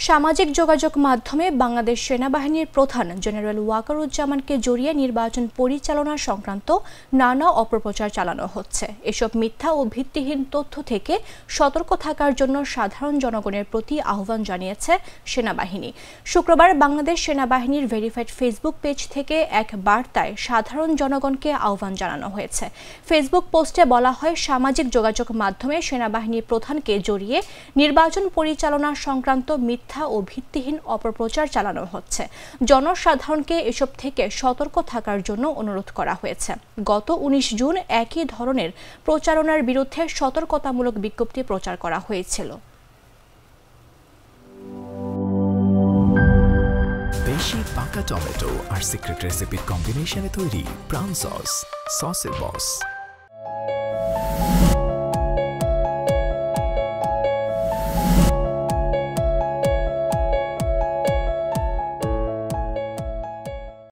সামাজিক যোগাযোগ মাধ্যমে বাংলাদেশ সেনাবাহিনীর প্রধান জেনারেল ওয়াকারুজ্জামানকে জড়িয়ে নির্বাচন পরিচালনা সংক্রান্ত নানা অপপ্রচার চালানো হচ্ছে। এসব মিথ্যা ও ভিত্তিহীন তথ্য থেকে সতর্ক থাকার জন্য সাধারণ জনগণের প্রতি আহ্বান জানিয়েছে সেনাবাহিনী। শুক্রবার বাংলাদেশ সেনাবাহিনীর ভেরিফাইড ফেসবুক পেজ থেকে এক বার্তায় সাধারণ জনগণকে আহ্বান জানানো হয়েছে। ফেসবুক পোস্টে বলা হয়, সামাজিক যোগাযোগ মাধ্যমে সেনাবাহিনীর প্রধানকে জড়িয়ে নির্বাচন পরিচালনা সংক্রান্ত মিথ্যা ও ভিত্তিহীন অপপ্রচার চালানো হচ্ছে। জনসাধারণকে এসব থেকে সতর্ক থাকার জন্য অনুরোধ করা হয়েছে। গত 19 জুন একই ধরনের প্রচারণার বিরুদ্ধে সতর্কতামূলক বিজ্ঞপ্তি প্রচার করা হয়েছিল। বেশি পাকা টমেটো আর সিক্রেট রেসিপির কম্বিনেশনে তৈরি প্রাউন সসের বস।